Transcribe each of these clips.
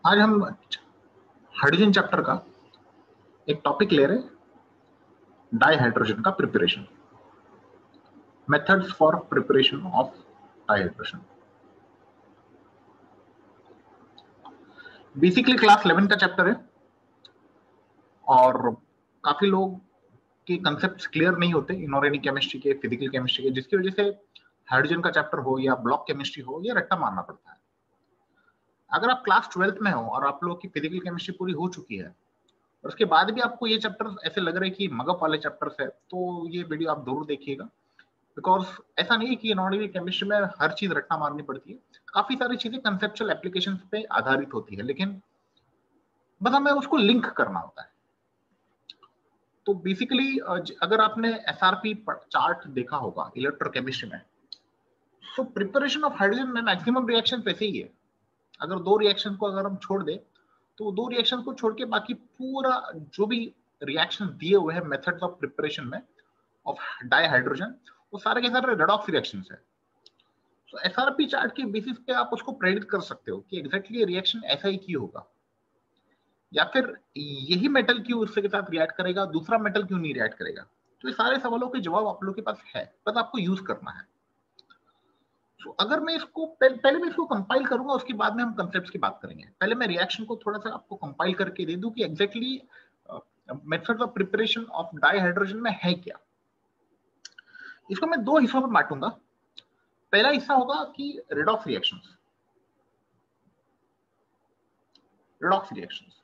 आज हम hydrogen chapter का एक टॉपिक ले रहे हैं, डाइहाइड्रोजन का preparation, methods for preparation of dihydrogen. Basically class 11 का चैप्टर है और काफी लोग के कंसेप्ट्स क्लियर नहीं होते इनऑर्गेनिक केमिस्ट्री के, फिजिकल केमिस्ट्री के, जिसकी वजह से हाइड्रोजन का चैप्टर हो या ब्लॉक केमिस्ट्री हो, ये रट्टा मारना पड़ता है। अगर आप क्लास 12th में हो और आप लोगों की फिजिकल केमिस्ट्री पूरी हो चुकी है और उसके बाद भी आपको ये चैप्टर ऐसे लग रहे हैं कि मगअप वाले चैप्टर्स है, तो ये वीडियो आप जरूर देखिएगा। बिकॉज ऐसा नहीं है कि इनऑर्गेनिक केमिस्ट्री में हर चीज रट्टा मारनी पड़ती है, काफी सारी चीजें कंसेप्चुअल एप्लीकेशंस पे आधारित होती है, लेकिन बस हमें उसको लिंक करना होता है। तो बेसिकली अगर आपने एसआरपी चार्ट देखा होगा इलेक्ट्रोकेमिस्ट्री में, तो प्रिपरेशन ऑफ हाइड्रोजन में मैक्सिमम रिएक्शन वैसे ही है। अगर दो रिएक्शन को अगर हम छोड़ दे तो दो रिएक्शन को छोड़ के बाकी पूरा जो भी रिएक्शन दिए हुए हैं मेथड्स ऑफ प्रिपरेशन में ऑफ डाइहाइड्रोजन, वो सारे के सारे रेडॉक्स रिएक्शंस है। तो एसआरपी चार्ट के बेसिस पे आप उसको प्रेडिक्ट कर सकते हो कि एग्जैक्टली रिएक्शन ऐसा ही क्यों होगा, या फिर यही मेटल क्यों उसके के साथ रिएक्ट करेगा, दूसरा मेटल क्यों नहीं रिएक्ट करेगा। तो ये सारे सवालों के जवाब आप लोगों के पास है, बस आपको यूज करना है। तो अगर मैं इसको पहले मैं इसको कंपाइल करूंगा, उसके बाद में हम कंसेप्ट्स की बात करेंगे। पहले मैं रिएक्शन को थोड़ा सा आपको कंपाइल करके दे दूं कि exactly methods of preparation of dihydrogen में है क्या। इसको मैं दो हिस्सों में बांटूंगा। पहला हिस्सा होगा कि redox reactions. Redox reactions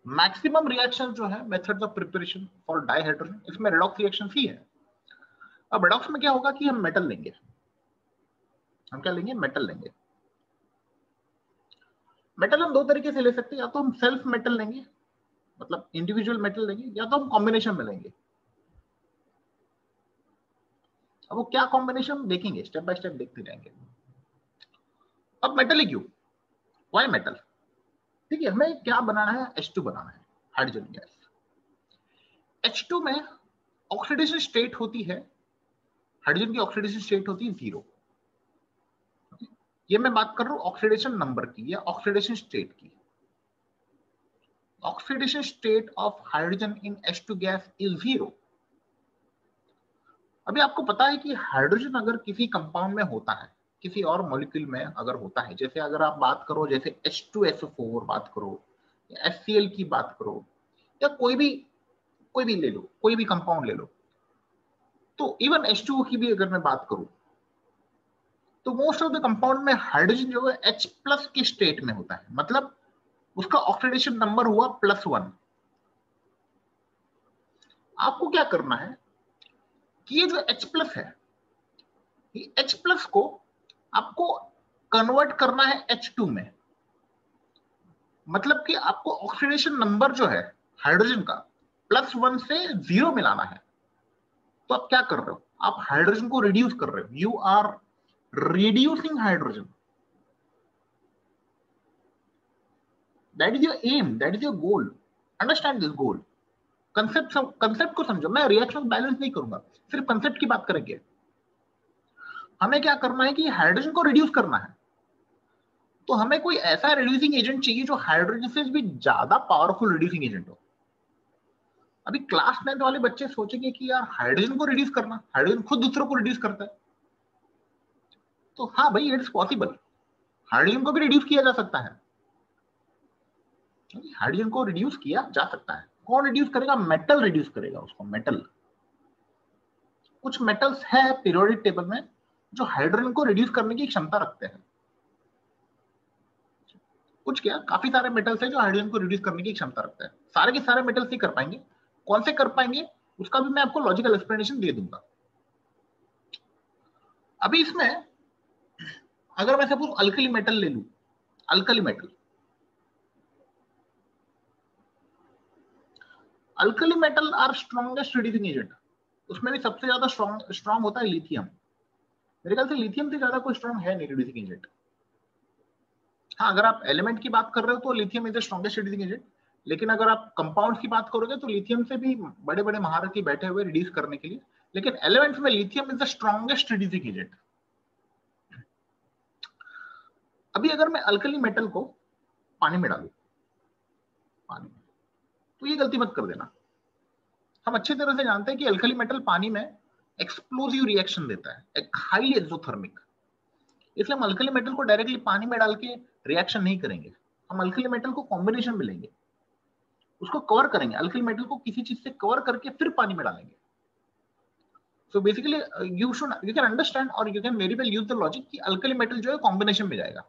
maximum reaction जो है methods of preparation for dihydrogen, इसमें रेडॉक्स रिएक्शंस ही है। अब रेडॉक्स में क्या होगा कि हम मेटल लेंगे। हम क्या लेंगे? मेटल लेंगे। मेटल हम दो तरीके से ले सकते हैं, या तो हम सेल्फ मेटल लेंगे, मतलब इंडिविजुअल मेटल लेंगे, या तो हम कॉम्बिनेशन में लेंगे। अब वो क्या कॉम्बिनेशन देखेंगे, स्टेप बाय स्टेप देखते जाएंगे। अब मेटल ही क्यों? Why metal? ठीक है, हमें क्या बनाना है? H2 बनाना है, हाइड्रोजन गैस। H2 में ऑक्सीडेशन स्टेट होती है, हाइड्रोजन की ऑक्सीडेशन स्टेट होती है 0। ये मैं बात कर रहा हूं ऑक्सीडेशन नंबर की या ऑक्सीडेशन स्टेट की। Oxidation state of hydrogen in H2 gas is 0। अभी आपको पता है कि हाइड्रोजन अगर किसी कंपाउंड में होता है, किसी और मॉलिक्यूल में अगर होता है, जैसे अगर आप बात करो जैसे H2SO4 बात करो, या HCl की बात करो, या कोई भी ले लो, कोई भी कंपाउंड ले लो, तो इवन H2O की भी अगर मैं बात करूं, तो मोस्ट ऑफ द कंपाउंड में हाइड्रोजन जो है H+ की स्टेट में होता है, मतलब उसका ऑक्सीडेशन नंबर हुआ +1। आपको क्या करना है कि ये जो H+ है, ये H+ को आपको कन्वर्ट करना है H2 में। मतलब कि आपको ऑक्सीडेशन नंबर जो है हाइड्रोजन का +1 से 0 मिलाना है। तो आप क्या कर रहे हो? आप हाइड्रोजन को रिड्यूस कर रहे हो। You are reducing hydrogen. That is your aim, that is your goal. Understand this goal. Concept को समझो। मैं रिएक्शन बैलेंस नहीं करूंगा, सिर्फ कंसेप्ट की बात करेंगे। हमें क्या करना है कि हाइड्रोजन को रिड्यूस करना है, तो हमें कोई ऐसा रिड्यूसिंग एजेंट चाहिए जो हाइड्रोजन से भी ज्यादा पावरफुल रिड्यूसिंग एजेंट हो। अभी क्लास 9 वाले बच्चे सोचेंगे कि यार हाइड्रोजन को रिड्यूस करना, हाइड्रोजन खुद दूसरों को रिड्यूस करता है। तो हाँ भाई, इट्स पॉसिबल, हाइड्रोजन को भी रिड्यूस किया जा सकता है। हाइड्रोजन को रिड्यूस किया जा सकता है। कौन रिड्यूस करेगा? मेटल रिड्यूस करेगा उसको। मेटल, कुछ मेटल्स है पीरियोडिक टेबल में जो हाइड्रोजन को रिड्यूस करने की क्षमता रखते हैं। कुछ क्या, काफी सारे मेटल्स हैं जो हाइड्रोजन को रिड्यूस करने की क्षमता रखते हैं। सारे के सारे मेटल्स ही कर पाएंगे। कौन से कर पाएंगे उसका भी मैं आपको लॉजिकल एक्सप्लेनेशन दे दूंगा। अभी इसमें अगर मैं सपोज अल्कली मेटल ले लूं, alkali metal, alkali metal are strongest reducing agent. उसमें भी सबसे ज्यादा स्ट्रॉन्ग होता है लिथियम। मेरे ख्याल से लिथियम से ज्यादा कोई स्ट्रॉन्ग है नहीं रिड्यूसिंग एजेंट। हाँ, अगर आप एलिमेंट की बात कर रहे हो तो lithium is the strongest reducing agent, लेकिन अगर आप कंपाउंड की बात करोगे तो लिथियम से भी बड़े बड़े महारथी बैठे हुए रिड्यूस करने के लिए, लेकिन एलिमेंट्स में lithium is the strongest reducing agent. अभी अगर मैं अल्कली मेटल को पानी में डालू, पानी में, तो ये गलती मत कर देना। हम अच्छी तरह से जानते हैं कि अल्कली मेटल पानी में एक्सप्लोजिव रिएक्शन देता है, एक हाईली एक्सोथर्मिक। इसलिए हम अल्कली मेटल को डायरेक्टली पानी में डाल के रिएक्शन नहीं करेंगे, हम अल्कली मेटल को कॉम्बिनेशन में लेंगे, उसको कवर करेंगे, अल्कली मेटल को किसी चीज से कवर करके फिर पानी में डालेंगे। So basically you can understand और you can very well use the logic कि अल्कली मेटल जो है कॉम्बिनेशन में जाएगा।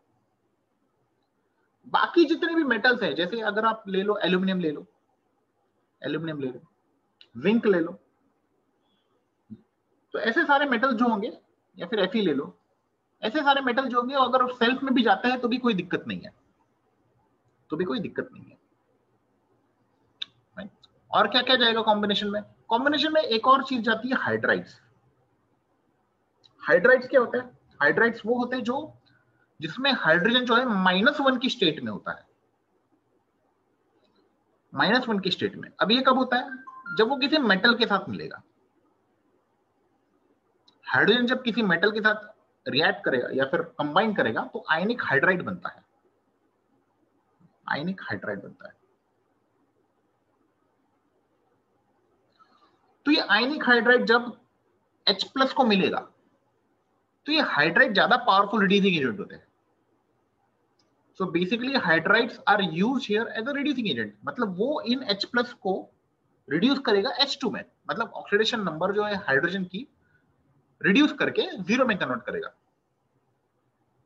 बाकी जितने भी मेटल्स है, जैसे अगर आप ले लो एल्यूमिनियम ले लो, एल्यूमिनियम ले लो, जिंक ले लो, तो ऐसे सारे मेटल जो होंगे, या फिर Fe ले लो, ऐसे सारे मेटल जो होंगे अगर सेल्फ में भी जाते हैं तो भी कोई दिक्कत नहीं है, तो भी कोई दिक्कत नहीं है। और क्या क्या जाएगा कॉम्बिनेशन में? कॉम्बिनेशन में एक और चीज जाती है, हाइड्राइड्स। हाइड्राइड्स क्या होता है? हाइड्राइड्स वो होते हैं जो जिसमें हाइड्रोजन जो है -1 की स्टेट में होता है, -1 की स्टेट में। अब ये कब होता है? जब वो किसी मेटल के साथ मिलेगा। हाइड्रोजन जब किसी मेटल के साथ रिएक्ट करेगा या फिर कंबाइन करेगा तो आयनिक हाइड्राइड बनता है, आयनिक हाइड्राइड बनता है। तो ये आयनिक हाइड्राइड जब H+ को मिलेगा तो ये हाइड्राइड ज्यादा पावरफुल रिड्यूसिंग एजेंट होते हैं। So basically hydrides are used here as a reducing agent, मतलब वो इन H+ को रिड्यूस करेगा H2 में, मतलब ऑक्सीडेशन नंबर जो है हाइड्रोजन की रिड्यूस करके 0 में कन्वर्ट करेगा।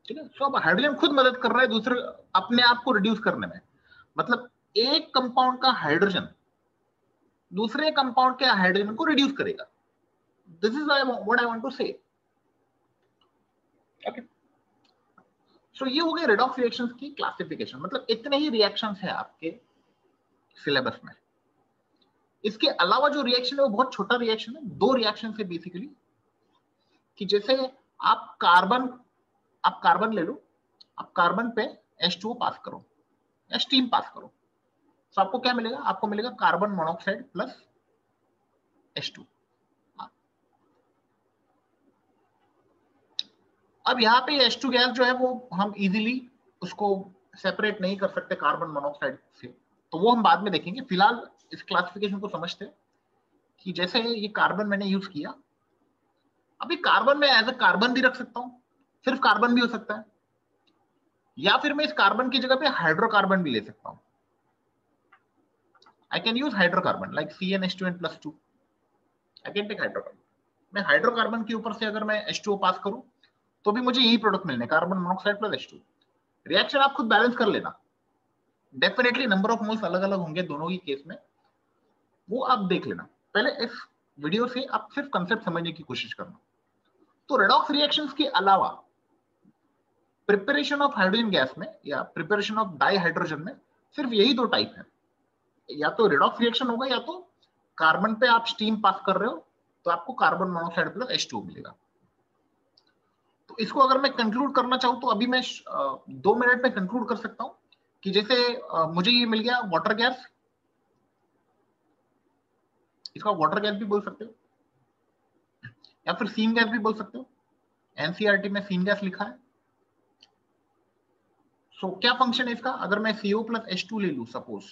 ठीक है, सो अब हाइड्रोजन खुद मदद कर रहा है दूसरे अपने आप को रिड्यूस करने में, मतलब एक कंपाउंड का हाइड्रोजन दूसरे कंपाउंड के हाइड्रोजन को रिड्यूस करेगा। This is what I want to say. Okay, so ये हो गए रेडॉक्स रिएक्शंस की क्लासिफिकेशन, मतलब इतने ही रिएक्शंस है आपके सिलेबस में। इसके अलावा जो रिएक्शन है वो बहुत छोटा रिएक्शन है, 2 रिएक्शन है बेसिकली, कि जैसे आप कार्बन ले लो, आप कार्बन पे H2O पास करो या स्टीम पास करो, तो आपको क्या मिलेगा? आपको मिलेगा कार्बन मोनोऑक्साइड प्लस H2। अब यहाँ पे H2 गैस जो है वो हम इजीली उसको सेपरेट नहीं कर सकते कार्बन मोनोऑक्साइड से, तो वो हम बाद में देखेंगे। फिलहाल इस क्लासिफिकेशन को समझते हैं कि जैसे ये कार्बन मैंने यूज किया, अभी कार्बन में एज अ कार्बन भी रख सकता हूं, सिर्फ कार्बन भी हो सकता है, या फिर मैं इस कार्बन की जगह पे हाइड्रोकार्बन भी ले सकता हूं। I can use hydrocarbon like CnH2n+2, I can take hydrocarbon. मैं हाइड्रोकार्बन के ऊपर से अगर मैं H2O पास करूं तो भी मुझे यही प्रोडक्ट मिलने, carbon monoxide plus H2। Reaction आप खुद बैलेंस कर लेना, डेफिनेटली नंबर ऑफ मोल्स अलग अलग होंगे दोनों ही केस में, वो आप देख लेना। पहले इस वीडियो से आप सिर्फ कंसेप्ट समझने की कोशिश करना। तो रेडॉक्स रिएक्शंस के अलावा प्रिपरेशन ऑफ हाइड्रोजन गैस में या प्रिपरेशन ऑफ डाई हाइड्रोजन में सिर्फ यही 2 टाइप है, या तो रेडॉक्स रिएक्शन होगा या तो कार्बन पे आप स्टीम पास कर रहे हो तो आपको कार्बन मोनोऑक्साइड प्लस H2O मिलेगा। तो इसको अगर मैं कंक्लूड करना चाहूँ तो अभी मैं 2 मिनट में कंक्लूड कर सकता हूँ कि जैसे मुझे ये मिल गया वाटर गैस, इसका वाटर गैस भी बोल सकते हो या फिर सीन गैस भी बोल सकते हो, एनसीईआरटी में सीन गैस लिखा है। सो क्या फंक्शन है इसका? अगर मैं CO प्लस H2 ले लू, सपोज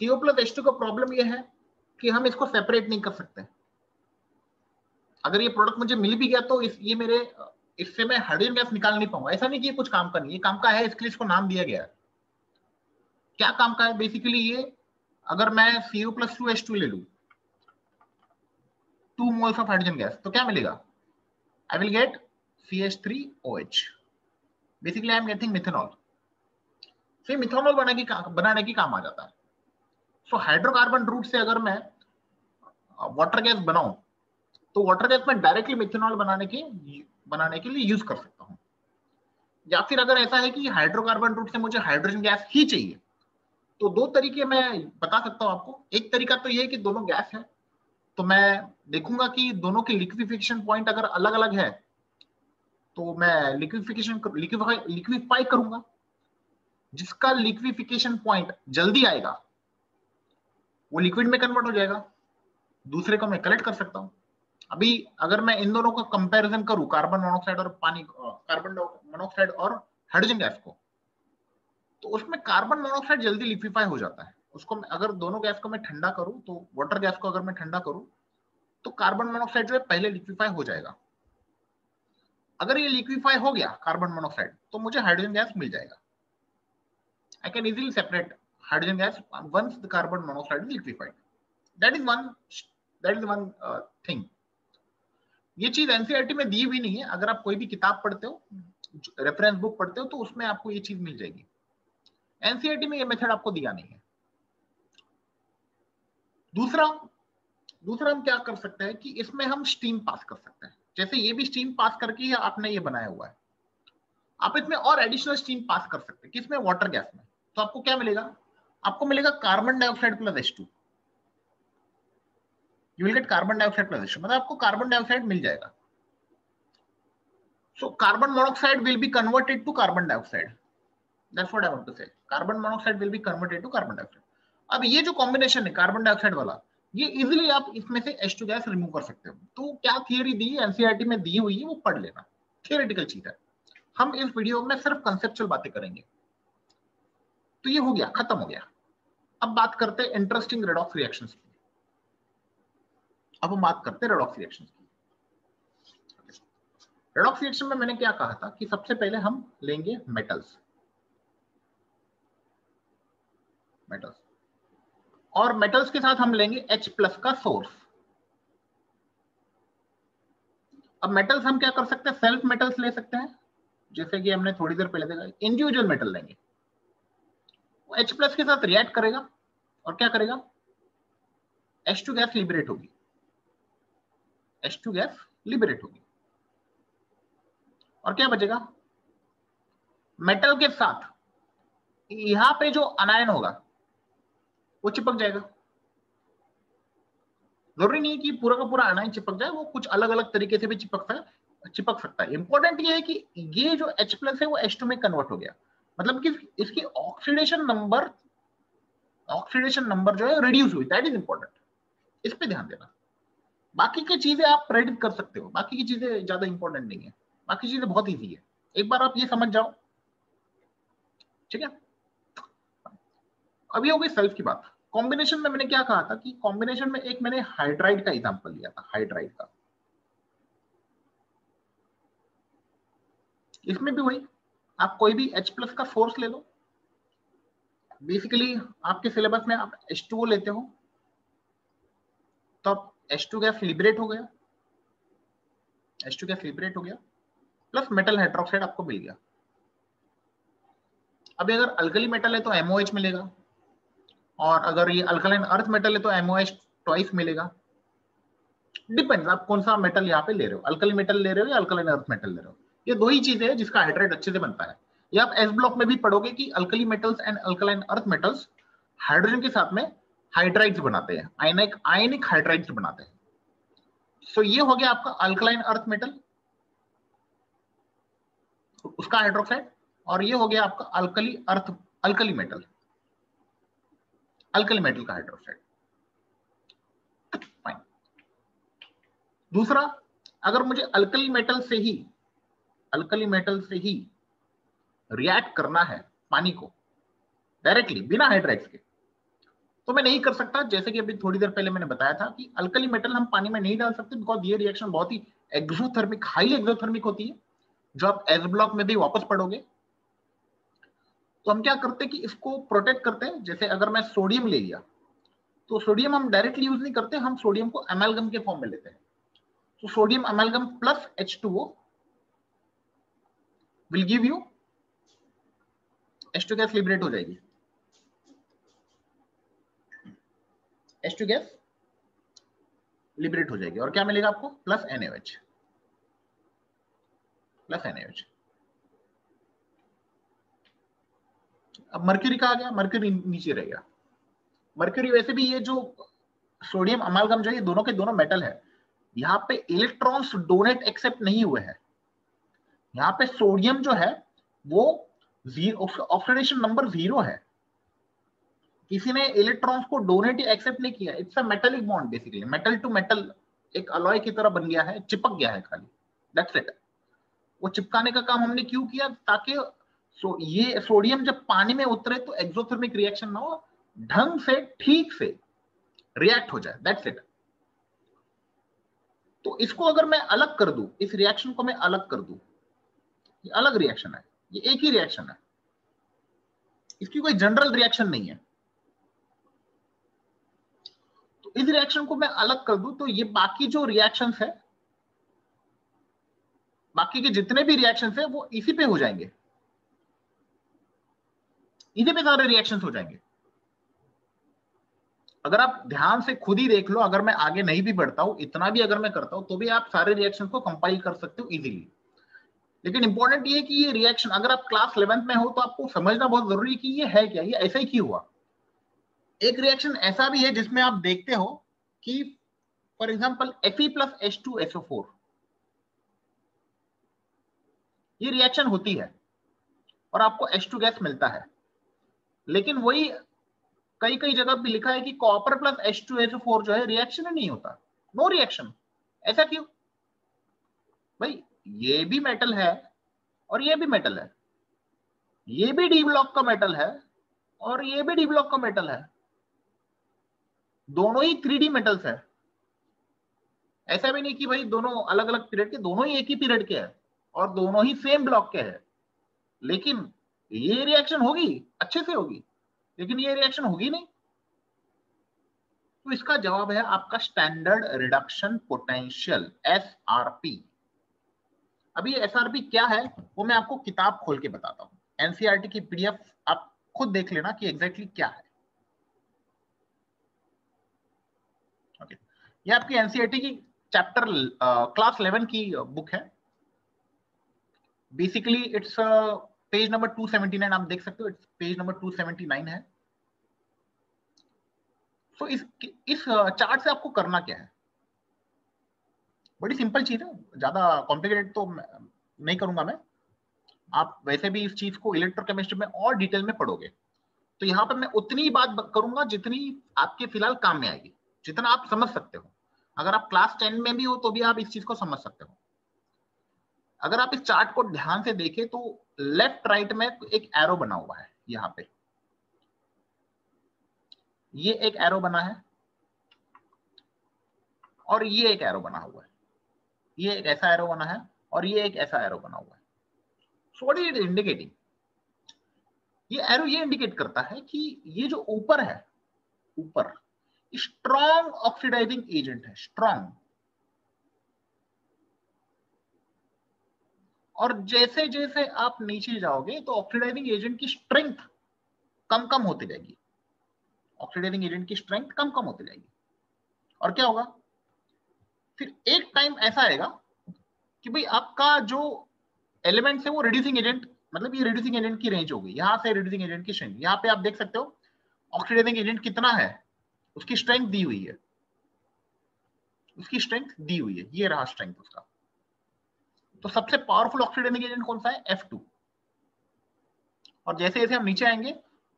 CO प्लस H2 का प्रॉब्लम यह है कि हम इसको सेपरेट नहीं कर सकते। अगर ये प्रोडक्ट मुझे मिल भी गया तो इससे मैं हाइड्रोजन गैस निकाल नहीं पाऊंगा। ऐसा नहीं कि ये कुछ काम का नहीं, ये काम का है, इसके लिए इसको नाम दिया गया है। क्या काम का है? बेसिकली ये, अगर मैं CO प्लस 2H2 ले लू, 2 मोल्स ऑफ हाइड्रोजन गैस, तो क्या मिलेगा? I will get CH3OH। Basically I am getting methanol. फिर मिथेनॉल बनाने की काम आ जाता है। सो हाइड्रोकार्बन रूट से अगर मैं वाटर गैस बनाऊं तो वाटर गैस में डायरेक्टली मिथेनॉल बनाने के लिए यूज कर सकता हूं। या फिर अगर ऐसा है कि हाइड्रोकार्बन रूट से मुझे हाइड्रोजन गैस ही चाहिए तो 2 तरीके मैं बता सकता हूं आपको। एक तरीका तो ये है कि दोनों गैस है तो मैं देखूंगा कि दोनों के लिक्विफिकेशन पॉइंट अगर अलग अलग है तो मैं लिक्विफाई करूंगा। जिसका लिक्विफिकेशन पॉइंट जल्दी आएगा वो लिक्विड में कन्वर्ट हो जाएगा, दूसरे को मैं कलेक्ट कर सकता हूं। अभी अगर मैं इन दोनों का कंपैरिजन करूं, कार्बन मोनोऑक्साइड और पानी कार्बन मोनोऑक्साइड और हाइड्रोजन गैस को, तो उसमें कार्बन मोनोऑक्साइड जल्दी लिक्विफाई हो जाता है। उसको अगर दोनों गैस को मैं ठंडा करूं, तो वाटर गैस को अगर मैं ठंडा करूं तो कार्बन मोनोऑक्साइड जो है पहले लिक्विफाई हो जाएगा। अगर ये लिक्विफाई हो गया कार्बन मोनोऑक्साइड, तो मुझे हाइड्रोजन गैस मिल जाएगा। I can easily separate hydrogen gas once the carbon monoxide is liquefied. That is one thing. ये चीज एनसीईआरटी में दी हुई नहीं है। अगर आप कोई भी किताब पढ़ते हो, रेफरेंस बुक पढ़ते हो, तो उसमें आपको ये चीज मिल जाएगी। एनसीईआरटी में ये मेथड आपको दिया नहीं है। दूसरा हम क्या कर सकते हैं कि इसमें हम स्टीम पास कर सकते हैं। जैसे ये भी स्टीम पास करके ही आपने ये बनाया हुआ है, आप इसमें और एडिशनल स्टीम पास कर सकते हैं। किसमें? वाटर गैस में। तो आपको क्या मिलेगा? आपको मिलेगा carbon dioxide plus H2। You will get carbon dioxide plus H2, मतलब आपको कार्बन डाइऑक्साइड मिल जाएगा। So carbon monoxide will be converted to carbon dioxide. That's what I want to say. Carbon monoxide will be converted to carbon dioxide. अब ये जो combination है carbon dioxide वाला, ये इजीली आप इसमें से H2 गैस रिमूव कर सकते हो। तो क्या थियरी दी है एनसीईआरटी में दी हुई है, वो पढ़ लेना। थियोरेटिकल चीज है। हम इस वीडियो में सिर्फ कंसेप्चुअल बातें करेंगे। तो ये हो गया, खत्म हो गया। अब बात करते हैं इंटरेस्टिंग रेडॉक्स रिएक्शंस की। अब हम बात करते हैं रेडॉक्स रिएक्शंस की। रेडॉक्स रिएक्शन में मैंने क्या कहा था कि सबसे पहले हम लेंगे मेटल्स, और मेटल्स के साथ हम लेंगे H+ का सोर्स। अब मेटल्स हम क्या कर सकते हैं? सेल्फ मेटल्स ले सकते हैं, जैसे कि हमने थोड़ी देर पहले देखा। इंडिविजुअल मेटल लेंगे, वो H+ के साथ रिएक्ट करेगा और क्या करेगा? H2 गैस लिबरेट होगी, H2 गैस लिबरेट होगी, और क्या बचेगा? मेटल के साथ यहां पे जो अनायन होगा वो चिपक जाएगा। जरूरी नहीं है कि पूरा का पूरा अनायन चिपक जाए, वो कुछ अलग अलग तरीके से भी चिपक सकता है। इंपॉर्टेंट ये है कि ये जो H+ है वो H2 में कन्वर्ट हो गया, मतलब कि इसकी ऑक्सीडेशन नंबर जो है रिड्यूस हुई। दैट इज इंपॉर्टेंट, इस पे ध्यान देना। बाकी की चीजें आप प्रेडिक्ट कर सकते हो, बाकी की चीजें ज्यादा इंपॉर्टेंट नहीं है, बाकी चीजें बहुत ईजी है। एक बार आप ये समझ जाओ, ठीक है। अभी हो गई सेल्फ की बात। कॉम्बिनेशन में मैंने क्या कहा था कि कॉम्बिनेशन में एक मैंने हाइड्राइड का एग्जांपल लिया था, हाइड्राइड का। इसमें भी वही, आप कोई भी H+ का सोर्स ले लो। बेसिकली आपके सिलेबस में आप H2O लेते हो, तो आप H2 गैस लिबरेट हो गया, H2 गैस लिबरेट हो गया, प्लस मेटल हाइड्रोक्साइड आपको मिल गया। अभी अगर अल्कली मेटल है तो MOH मिलेगा, और अगर ये अल्कलाइन अर्थ मेटल है तो MOH ट्वाइस मिलेगा। डिपेंड्स आप कौन सा मेटल यहाँ पे ले रहे हो, अल्कली मेटल ले रहे हो या अल्कलाइन अर्थ मेटल ले रहे हो। ये दो ही चीजें हैं जिसका हाइड्राइड अच्छे से बनता है। ये आप एस ब्लॉक में भी पढ़ोगे कि alkali metals and alkaline earth metals hydrogen के साथ में हाइड्राइड्स बनाते हैं, आयनिक हाइड्राइड्स बनाते हैं। सो ये हो गया आपका अल्कलाइन अर्थ मेटल, उसका हाइड्रोक्साइड, और ये हो गया आपका अल्कली मेटल का हाइड्रोक्साइड। फाइन। दूसरा, अगर मुझे अल्कली मेटल से ही रिएक्ट करना है पानी को डायरेक्टली बिना हाइड्राइड्स के, तो मैं नहीं कर सकता। जैसे कि अभी थोड़ी देर पहले मैंने बताया था कि अल्कली मेटल हम पानी में नहीं डाल सकते, बिकॉज ये रिएक्शन बहुत ही हाईली एक्सोथर्मिक होती है, जो आप एस ब्लॉक में भी वापस पढ़ोगे। तो हम क्या करते हैं कि इसको प्रोटेक्ट करते हैं। जैसे अगर मैं सोडियम ले लिया, तो सोडियम हम डायरेक्टली यूज नहीं करते, हम सोडियम को अमेलगम के फॉर्म में लेते हैं। तो sodium amalgam plus H2O will give you H2 gas liberate हो जाएगी, H2 गैस लिबरेट हो जाएगी, और क्या मिलेगा आपको? Plus NaOH। अब मर्क्यूरी का आ गया, मर्क्यूरी नीचे रह गया। मर्क्यूरी वैसे भी, ये जो सोडियम अमालगम जो है, ये दोनों के दोनों मेटल है। यहाँ पे इलेक्ट्रॉन्स डोनेट एक्सेप्ट नहीं हुए हैं। यहाँ पे सोडियम जो है वो ऑक्सीडेशन नंबर 0 है, किसी ने इलेक्ट्रॉन्स को डोनेट या एक्सेप्ट नहीं किया। It's a metallic bond, basically metal to metal एक अलॉय की तरह बन गया है, चिपक गया है खाली, दैट्स इट। वो चिपकाने का काम हमने क्यों किया? ताकि ये सोडियम जब पानी में उतरे तो एक्सोथर्मिक रिएक्शन ना हो, ढंग से ठीक से रिएक्ट हो जाए, दैट्स इट। तो इसको अगर मैं अलग कर दूं, इस रिएक्शन को मैं अलग कर दूं, ये अलग रिएक्शन है, ये एक ही रिएक्शन है, इसकी कोई जनरल रिएक्शन नहीं है। तो इस रिएक्शन को मैं अलग कर दूं तो ये बाकी जो रिएक्शंस है, बाकी के जितने भी रिएक्शंस है वो इसी पे हो जाएंगे, इसी पे सारे रिएक्शंस हो जाएंगे। अगर आप ध्यान से खुद ही देख लो, अगर मैं आगे नहीं भी बढ़ता हूं, इतना भी अगर मैं करता हूं, तो भी आप सारे रिएक्शंस को कंपाइल कर सकते हो इजीली। लेकिन इंपॉर्टेंट ये है कि ये रिएक्शन अगर आप क्लास 11th में हो तो आपको समझना बहुत जरूरी है कि ये है क्या, ये ऐसा ही क्यों हुआ। एक रिएक्शन ऐसा भी है जिसमें आप देखते हो कि फॉर एग्जांपल Fe+H2SO4, ये रिएक्शन होती है और आपको H2 गैस मिलता है, लेकिन वही कई कई जगह पे लिखा है कि कॉपर प्लस H2SO4 जो है रिएक्शन ही नहीं होता, नो रिएक्शन। ऐसा क्यों भाई? ये भी मेटल है और ये भी मेटल है, ये भी डी ब्लॉक का मेटल है और ये भी डी ब्लॉक का मेटल है, दोनों ही 3D मेटल्स है। ऐसा भी नहीं कि भाई दोनों अलग अलग पीरियड के, दोनों ही एक ही पीरियड के हैं और दोनों ही सेम ब्लॉक के हैं, लेकिन ये रिएक्शन होगी, अच्छे से होगी, लेकिन ये रिएक्शन होगी नहीं। तो इसका जवाब है आपका स्टैंडर्ड रिडक्शन पोटेंशियल, SRP। अभी SRP क्या है वो मैं आपको किताब खोल के बताता हूं, NCERT की PDF आप खुद देख लेना कि एग्जैक्टली क्या है। ओके, ये आपकी NCERT की चैप्टर क्लास 11 की बुक है। बेसिकली इट्स पेज नंबर 279, आप देख सकते हो, इट्स पेज नंबर 279 है। तो इस चार्ट से आपको करना क्या है, बड़ी सिंपल चीज है, ज्यादा कॉम्प्लिकेटेड तो नहीं करूंगा मैं। आप वैसे भी इस चीज को इलेक्ट्रोकेमिस्ट्री में और डिटेल में पढ़ोगे, तो यहाँ पर मैं उतनी ही बात करूंगा जितनी आपके फिलहाल काम में आएगी, जितना आप समझ सकते हो। अगर आप क्लास 10 में भी हो तो भी आप इस चीज को समझ सकते हो। अगर आप इस चार्ट को ध्यान से देखें तो लेफ्ट राइट में एक एरो बना हुआ है, यहाँ पे ये एक एरो बना है और ये एक एरो बना हुआ है, ये एक ऐसा एरो बना है और ये एक ऐसा एरो बना हुआ है। So what is it indicating? ये एरो ये इंडिकेट करता है कि ये जो ऊपर है, ऊपर स्ट्रॉन्ग ऑक्सीडाइजिंग एजेंट है, स्ट्रॉन्ग। और जैसे जैसे आप नीचे जाओगे तो ऑक्सीडाइजिंग एजेंट की स्ट्रेंथ कम कम होती जाएगी, ऑक्सीडाइजिंग एजेंट की स्ट्रेंथ कम कम होती जाएगी। और क्या होगा फिर, एक टाइम ऐसा आएगा कि भाई आपका जो एलिमेंट है वो रिड्यूसिंग एजेंट, मतलब ये रिड्यूसिंग एजेंट की रेंज होगी, यहां से रिड्यूसिंग एजेंट की स्ट्रेंथ, यहाँ पे आप देख सकते हो ऑक्सीडाइजिंग एजेंट कितना है, उसकी स्ट्रेंथ दी हुई है, उसकी स्ट्रेंथ दी हुई है, ये रहा स्ट्रेंथ उसका। तो सबसे पावरफुल ऑक्सीडाइजिंग एजेंट कौन सा है? F2। और जैसे जैसे हम नीचे आएंगे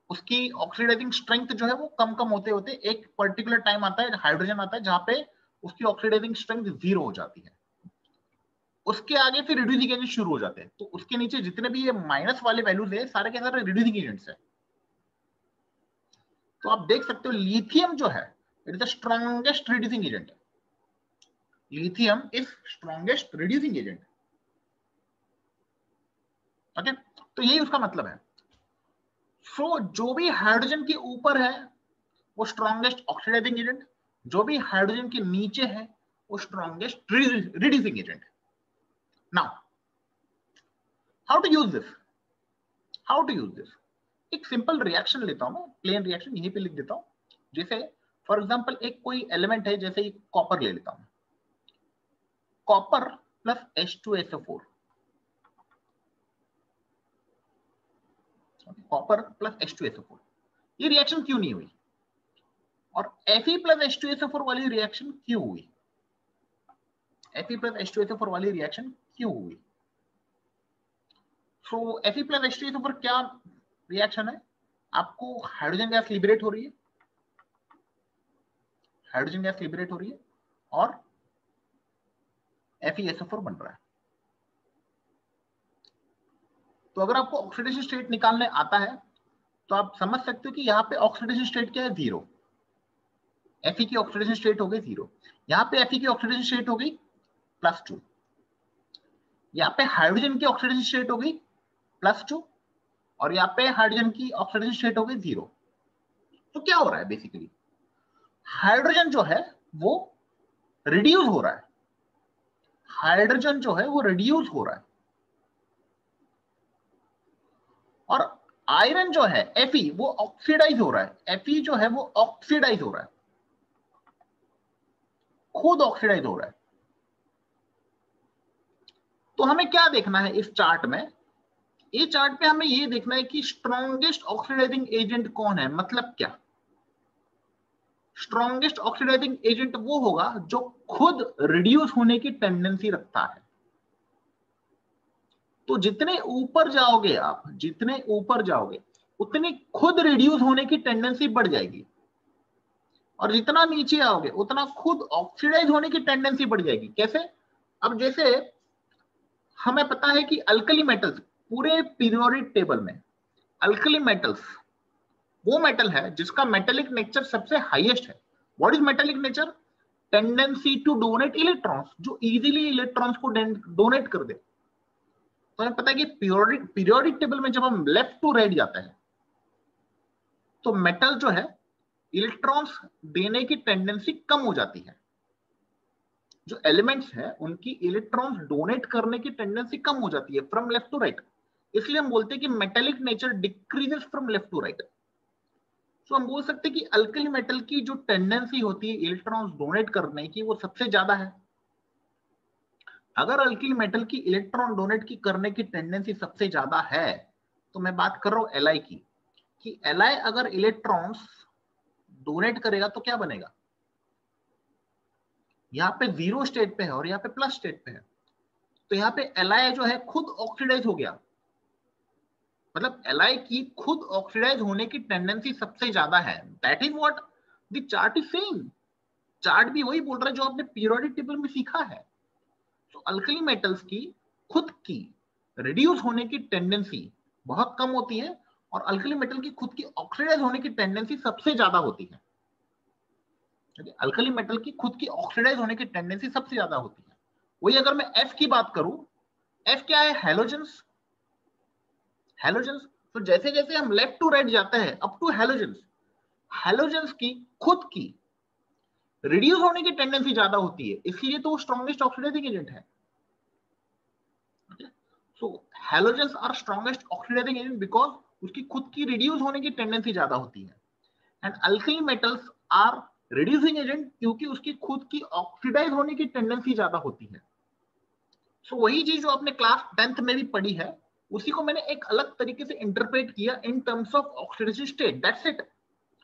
उसकी ऑक्सीडाइजिंग स्ट्रेंथ जो है वो कम कम होते होते एक पर्टिकुलर टाइम आता है, हाइड्रोजन आता है, जहां पे उसकी ऑक्सीडाइजिंग स्ट्रेंथ 0 हो जाती है। उसके आगे फिर रिड्यूसिंग एजेंट शुरू हो जाते हैं, तो उसके नीचे जितने भी ये माइनस वाले वैल्यूज है सारे के सारे रिड्यूसिंग एजेंट्स है। तो आप देख सकते हो लिथियम जो है it is the strongest reducing agent, lithium is strongest reducing agent. Okay, तो यही उसका मतलब है। सो जो भी हाइड्रोजन के ऊपर है वो स्ट्रॉन्गेस्ट ऑक्सीडाइजिंग एजेंट, जो भी हाइड्रोजन के नीचे है वो strongest reducing agent. Now how to use this, how to use this? एक सिंपल रिएक्शन लेता हूं मैं, प्लेन रिएक्शन यहीं पे लिख देता हूं। जैसे फॉर एग्जांपल एक कोई एलिमेंट है, जैसे कॉपर ले लेता हूं, copper plus H2SO4, copper plus H2SO4, ये रिएक्शन क्यों नहीं हुई? और Fe+H2SO4 वाली रिएक्शन क्यों हुई? Fe+H2SO4 वाली रिएक्शन क्यों हुई? सो Fe+H2SO4 क्या रिएक्शन है? आपको हाइड्रोजन गैस लिबरेट हो रही है, हाइड्रोजन गैस लिबरेट हो रही है, और FeSO4 बन रहा है। तो अगर आपको ऑक्सीडेशन स्टेट निकालने आता है तो आप समझ सकते हो कि यहाँ पे ऑक्सीडेशन स्टेट क्या है, 0। Fe की ऑक्सीडेशन स्टेट हो गई 0, यहाँ पे Fe की ऑक्सीडेशन स्टेट हो गई +2, यहाँ पे हाइड्रोजन की ऑक्सीडेशन स्टेट हो गई +2, और यहाँ पे हाइड्रोजन की ऑक्सीडेशन स्टेट हो गई 0। तो क्या हो रहा है बेसिकली, हाइड्रोजन जो है वो रिड्यूस हो रहा है, हाइड्रोजन जो है वो रिड्यूस हो रहा है, और आयरन जो है Fe वो ऑक्सीडाइज हो रहा है, Fe जो है वो ऑक्सीडाइज हो रहा है, खुद ऑक्सीडाइज हो रहा है। तो हमें क्या देखना है इस चार्ट में, ये चार्ट पे हमें ये देखना है कि स्ट्रॉन्गेस्ट ऑक्सीडाइजिंग एजेंट कौन है। मतलब क्या, स्ट्रॉन्गेस्ट ऑक्सीडाइजिंग एजेंट वो होगा जो खुद रिड्यूस होने की टेंडेंसी रखता है। तो जितने ऊपर जाओगे आप, जितने ऊपर जाओगे उतनी खुद रिड्यूस होने की टेंडेंसी बढ़ जाएगी, और जितना नीचे आओगे उतना खुद ऑक्सीडाइज होने की टेंडेंसी बढ़ जाएगी। कैसे, अब जैसे हमें पता है कि अल्कली मेटल्स पूरे पीरियोडिक टेबल में, अल्कली मेटल्स वो मेटल है जिसका मेटेलिक नेचर सबसे हाईएस्ट है। What is metallic nature, tendency to donate electrons, जो इजीली इलेक्ट्रॉन्स को डोनेट कर दे। तो हमें पता है कि पीरियोडिक टेबल में जब हम लेफ्ट टू राइट जाते हैं तो मेटल जो है इलेक्ट्रॉन्स देने की टेंडेंसी कम हो जाती है, जो एलिमेंट्स है उनकी इलेक्ट्रॉन्स डोनेट करने की टेंडेंसी कम हो जाती है फ्रॉम लेफ्ट टू राइट। इसलिए हम बोलते हैं कि metallic nature decreases from left to right. तो हम बोल सकते हैं कि अल्कली मेटल की जो टेंडेंसी होती है इलेक्ट्रॉन्स डोनेट करने की वो सबसे ज्यादा है। अगर अल्किल मेटल की इलेक्ट्रॉन डोनेट की करने की टेंडेंसी सबसे ज्यादा है, तो मैं बात कर रहा हूं Li की, कि Li अगर इलेक्ट्रॉन्स डोनेट करेगा तो क्या बनेगा, यहाँ पे 0 स्टेट पे है और यहाँ पे प्लस स्टेट पे है, तो यहाँ पे Li जो है खुद ऑक्सीडाइज हो गया। मतलब Li की खुद ऑक्सीडाइज होने की टेंडेंसी सबसे ज्यादा है। That is what the chart is saying. Chart भी वही बोल रहा है जो आपने पीरियोडिक टेबल में सीखा है। तो अल्कली मेटल्स की खुद की रिड्यूस होने की टेंडेंसी बहुत कम होती है, और अल्कली मेटल की खुद की ऑक्सीडाइज होने की टेंडेंसी सबसे ज्यादा होती है। अल्कली मेटल की खुद की ऑक्सीडाइज होने की टेंडेंसी सबसे ज्यादा होती है। वही अगर मैं F की बात करूं, F क्या है, हेलोजेंस। हेलोजेंस, तो जैसे जैसे हम लेफ्ट टू राइट जाते हैं अप टू हेलोजेंस, हेलोजेंस की खुद की रिड्यूस होने की टेंडेंसी ज्यादा होती है, इसलिए तो वो स्ट्रॉन्गेस्ट ऑक्सीडाइजिंग एजेंट है। So halogens are strongest oxidizing agent because उसकी खुद की रिड्यूस होने की टेंडेंसी ज्यादा होती है, and alkali metals are reducing agent क्योंकि उसकी खुद की ऑक्सीडाइज होने की टेंडेंसी ज्यादा होती है। सो वही चीज जो आपने क्लास 10th में भी पढ़ी है, उसी को मैंने एक अलग तरीके से इंटरप्रेट किया in terms of oxidation state, that's it,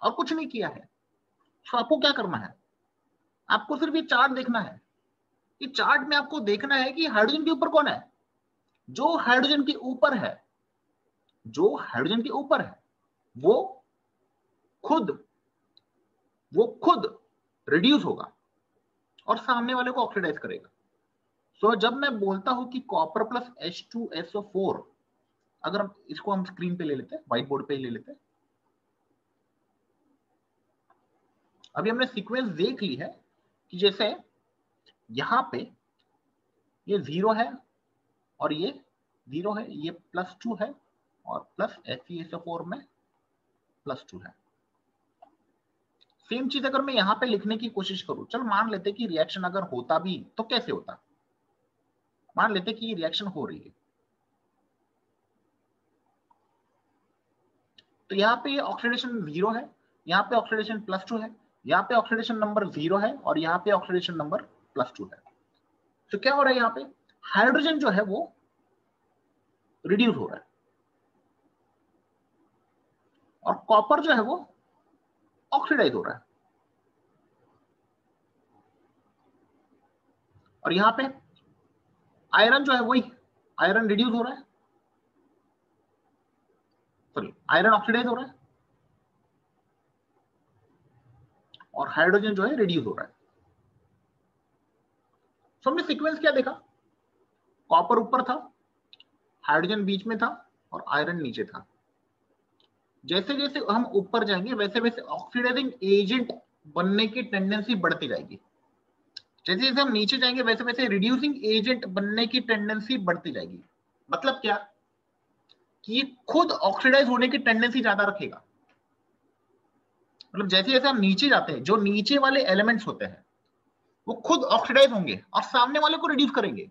और कुछ नहीं किया है। सो आपको क्या करना है, आपको सिर्फ ये चार्ट देखना है। ये चार्ट में आपको देखना है कि हाइड्रोजन के ऊपर कौन है, जो हाइड्रोजन के ऊपर है, जो हाइड्रोजन के ऊपर है वो खुद रिड्यूस होगा और सामने वाले को ऑक्सीडाइज करेगा। सो जब मैं बोलता हूं कि कॉपर प्लस H2SO4, अगर हम इसको हम स्क्रीन पे ले लेते हैं, व्हाइट बोर्ड पे ले लेते हैं, अभी हमने सीक्वेंस देख ली है कि जैसे यहां पे ये 0 है और ये 0 है, ये +2 है और प्लस FeSO4 में +2 है। सेम चीज अगर मैं यहां पे लिखने की कोशिश करूं, चल मान लेते कि रिएक्शन अगर होता भी तो कैसे होता, मान लेते कि ये रिएक्शन हो रही है, तो यहाँ पे ऑक्सीडेशन 0 है, यहाँ पे ऑक्सीडेशन +2 है, यहाँ पे ऑक्सीडेशन नंबर 0 है और यहाँ पे ऑक्सीडेशन नंबर +2 है। तो क्या हो रहा है, यहाँ पे हाइड्रोजन जो है वो रिड्यूस हो रहा है और कॉपर जो है वो ऑक्सीडाइज हो रहा है, और यहाँ पे आयरन जो है वही आयरन रिड्यूस हो रहा है, सॉरी आयरन ऑक्सीडाइज हो रहा है और हाइड्रोजन जो है रिड्यूस हो रहा है। सो हमने सीक्वेंस क्या देखा, कॉपर ऊपर था, हाइड्रोजन बीच में था और आयरन नीचे था। जैसे जैसे हम ऊपर जाएंगे वैसे वैसे ऑक्सीडाइजिंग एजेंट बनने की टेंडेंसी बढ़ती जाएगी। जैसे जैसे हम नीचे जाएंगे वैसे वैसे रिड्यूसिंग एजेंट बनने की टेंडेंसी बढ़ती जाएगी। मतलब क्या कि ये खुद ऑक्सीडाइज होने की टेंडेंसी ज्यादा रखेगा। मतलब जैसे जैसे हम नीचे जाते हैं जो नीचे वाले एलिमेंट्स होते हैं वो खुद ऑक्सीडाइज होंगे और सामने वाले को रिड्यूस करेंगे।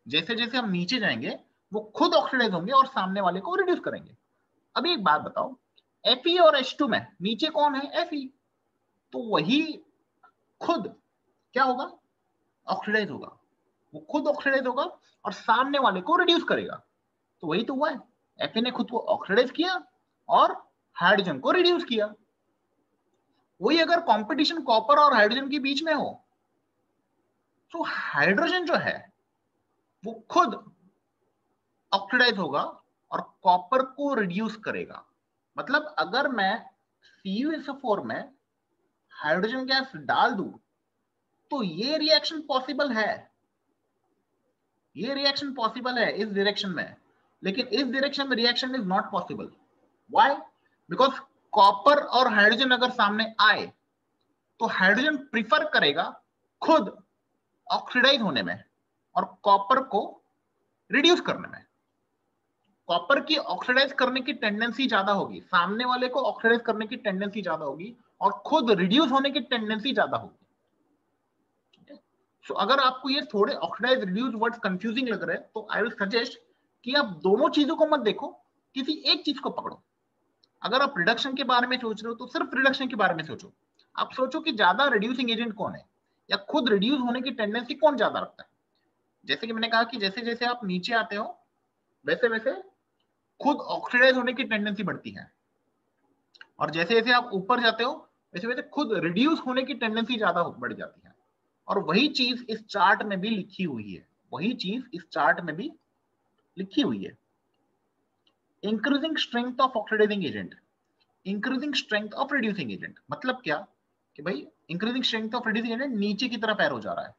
जैसे जैसे हम नीचे जाएंगे वो खुद ऑक्सीडाइज होंगे और सामने वाले को रिड्यूस करेंगे। अभी एक बात बताओ, Fe और H2 में नीचे कौन है? Fe। तो वही खुद क्या होगा? ऑक्सीडाइज होगा। वो खुद ऑक्सीडाइज होगा और सामने वाले को रिड्यूस करेगा। तो वही तो हुआ है, Fe ने खुद को ऑक्सीडाइज किया और हाइड्रोजन को रिड्यूस किया। वही अगर कंपटीशन कॉपर और हाइड्रोजन के बीच में हो तो हाइड्रोजन जो है वो खुद ऑक्सीडाइज होगा और कॉपर को रिड्यूस करेगा। मतलब अगर मैं CuSO4 में हाइड्रोजन गैस डाल दूं तो ये रिएक्शन पॉसिबल है, ये रिएक्शन पॉसिबल है इस डायरेक्शन में, लेकिन इस डायरेक्शन में reaction is not possible. Why? Because copper और हाइड्रोजन अगर सामने आए तो हाइड्रोजन प्रिफर करेगा खुद ऑक्सीडाइज होने में और कॉपर को रिड्यूस करने में। कॉपर की ऑक्सीडाइज करने की टेंडेंसी ज्यादा होगी, सामने वाले को ऑक्सीडाइज करने की टेंडेंसी ज्यादा होगी और खुद रिड्यूस होने की टेंडेंसी ज्यादा होगी। So, अगर आपको ये थोड़े ऑक्सीडाइज रिड्यूस वर्ड्स कंफ्यूजिंग लग रहे हैं तो आई विल सजेस्ट कि आप दोनों चीजों को मत देखो, किसी एक चीज को पकड़ो। अगर आप रिडक्शन के बारे में सोच रहे हो तो सिर्फ रिडक्शन के बारे में सोचो। आप सोचो कि ज्यादा रिड्यूसिंग एजेंट कौन है या खुद रिड्यूस होने की टेंडेंसी कौन ज्यादा रखता है। जैसे कि मैंने कहा कि जैसे जैसे आप नीचे आते हो वैसे वैसे खुद ऑक्सीडाइज होने की टेंडेंसी बढ़ती है और जैसे जैसे आप ऊपर जाते हो वैसे वैसे खुद रिड्यूस होने की टेंडेंसी ज्यादा बढ़ जाती है। और वही चीज इस चार्ट में भी लिखी हुई है, वही चीज इस चार्ट में भी लिखी हुई है। Increasing strength of oxidizing agent, increasing strength of reducing agent. मतलब क्या कि भाई increasing strength of reducing agent नीचे की तरफ एरो जा रहा है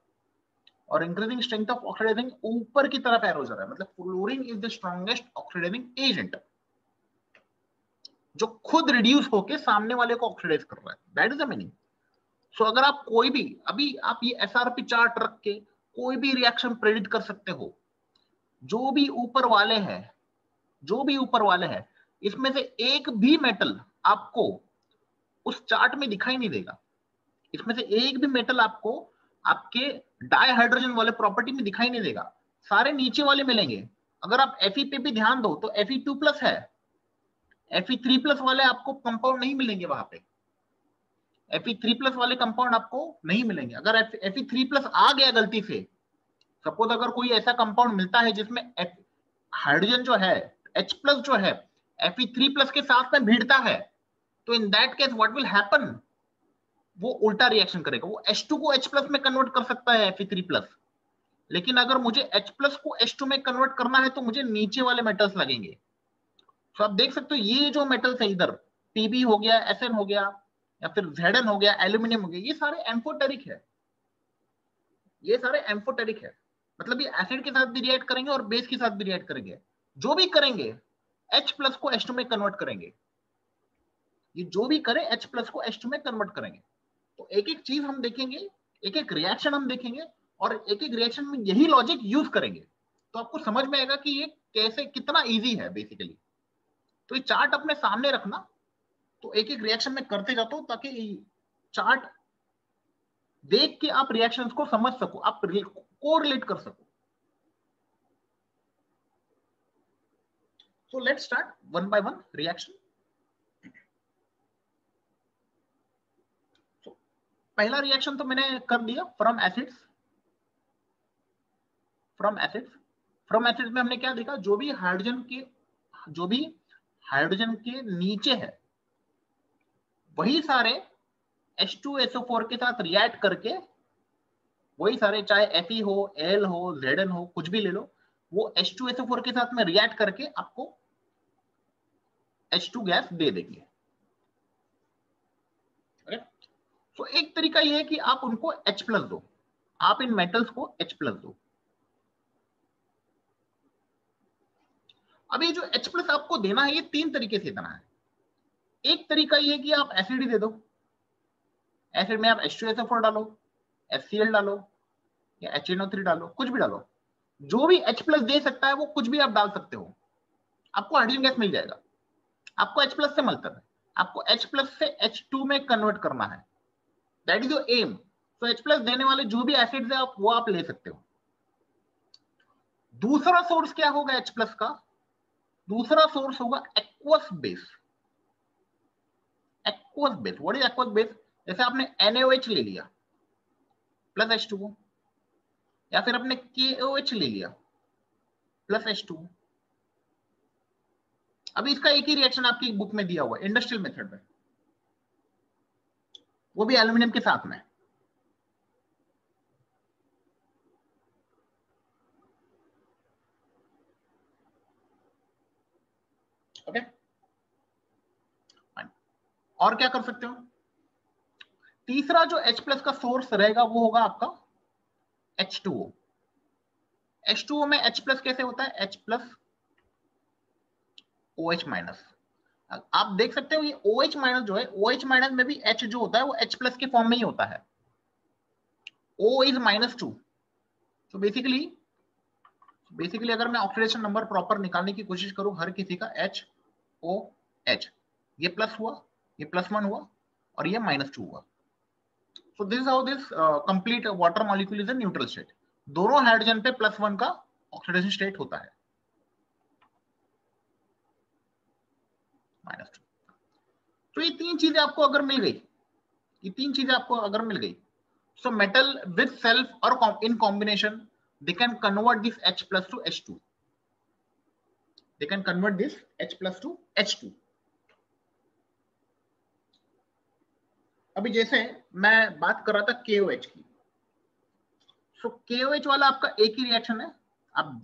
और इंक्रीजिंग स्ट्रेंथ ऑफ ऑक्सीडाइजिंग ऊपर की तरफ एरो जा रहा है। मतलब fluorine is the strongest oxidizing agent जो खुद रिड्यूस होके सामने वाले को ऑक्सीडाइज कर रहा है। That is the meaning. So अगर आप कोई भी अभी आप ये एसआरपी चार्ट रख के कोई भी रिएक्शन प्रेडिक्ट कर सकते हो, जो भी ऊपर वाले हैं, जो भी ऊपर वाले हैं, इसमें से एक भी मेटल आपको उस चार्ट में दिखाई नहीं देगा। इसमें से एक भी मेटल आपको आपके डाइहाइड्रोजन वाले प्रॉपर्टी में दिखाई नहीं देगा, सारे नीचे वाले मिलेंगे। अगर आप Fe पे भी ध्यान दो तो Fe2+ है, Fe3+ वाले आपको कंपाउंड नहीं मिलेंगे वहां पे। Fe3+ वाले कंपाउंड आपको नहीं मिलेंगे। अगर Fe3+ आ गया गलती से, सपोज अगर कोई ऐसा कंपाउंड मिलता है जिसमें हाइड्रोजन जो है H+ जो है Fe3+ के साथ में भिड़ता है, तो in that case what will happen, वो उल्टा रिएक्शन करेगा। वो H2 को H+ में कन्वर्ट कर सकता है Fe3+, लेकिन अगर मुझे H+ को H2 में कन्वर्ट करना है तो मुझे नीचे वाले मेटल्स लगेंगे। तो आप देख सकते हो ये जो मेटल्स है इधर Pb हो गया, Sn हो गया या फिर Zn हो गया, एल्यूमिनियम हो गया, ये सारे एम्फोटेरिक है, ये सारे एम्फोटेरिक है। मतलब ये एसिड के साथ भी रिएक्ट करेंगे और बेस के साथ भी रिएक्ट करेंगे। जो भी करेंगे H+ को H2 में कन्वर्ट करेंगे, ये जो भी करे H+ को H2 में कन्वर्ट करेंगे। तो एक एक चीज हम देखेंगे, एक एक रिएक्शन हम देखेंगे और एक एक रिएक्शन में यही लॉजिक यूज करेंगे, तो आपको समझ में आएगा कि ये कैसे कितना इजी है बेसिकली। तो ये चार्ट अपने सामने रखना, तो एक एक रिएक्शन में करते जाता हूं ताकि चार्ट देख के आप रिएक्शंस को समझ सको, आप कोरिलेट कर सको। So let's start one by one reaction. पहला रिएक्शन तो मैंने कर दिया, from acids. From acids, from acids में हमने क्या देखा, जो भी हाइड्रोजन के नीचे है वही सारे H2SO4 के साथ रिएक्ट करके, वही सारे चाहे Fe हो, Al हो, Zn हो, कुछ भी ले लो, वो H2SO4 के साथ में रिएक्ट करके आपको H2 गैस दे देंगे। तो एक तरीका ये है कि आप उनको H+ दो, आप इन मेटल्स को H+ दो। अभी जो H प्लस आपको देना है ये 3 तरीके से देना है। एक तरीका ये कि आप एसिड ही दे दो, एसिड में आप H2SO4 डालो, HCl डालो या HNO3 डालो, कुछ भी डालो, जो भी H प्लस दे सकता है वो कुछ भी आप डाल सकते हो, आपको हाइड्रोजन गैस मिल जाएगा। आपको H प्लस से मतलब है, आपको H प्लस से H2 में कन्वर्ट करना है, दैट इज योर एम। तो H प्लस देने वाले जो भी एसिड्स है आप वो आप ले सकते हो। दूसरा सोर्स क्या होगा H प्लस का? दूसरा सोर्स होगा aqueous base. Aqueous base, what is aqueous base? जैसे आपने NaOH ले लिया प्लस H2O, या फिर आपने KOH ले लिया प्लस H2O। अभी इसका एक ही रिएक्शन आपकी बुक में दिया हुआ है इंडस्ट्रियल मेथड में, वो भी एल्यूमिनियम के साथ में। ओके, और क्या कर सकते हो? तीसरा जो H प्लस का सोर्स रहेगा वो होगा आपका H2O। H2O में H प्लस कैसे होता है? H plus OH minus. आप देख सकते हो ये OH माइनस जो है, OH माइनस में भी H जो होता है वो H प्लस के फॉर्म में ही होता है। O is -2। तो बेसिकली अगर मैं ऑक्सीडेशन नंबर प्रॉपर निकालने की कोशिश करूं हर किसी का HOH, ये प्लस हुआ, ये +1 हुआ और ये -2 हुआ। So this is how this complete water molecule is a neutral state. दोनों हाइड्रोजन पे +1 का ऑक्सीडेशन स्टेट होता है, -2। तो ये तीन चीजें आपको अगर मिल गई, ये तीन चीजें आपको अगर मिल गई, so metal with self or in combination they can convert this H plus to H2. They can convert this H plus to H2. अभी जैसे मैं बात कर रहा था KOH की, so KOH वाला आपका एक ही रिएक्शन है। अब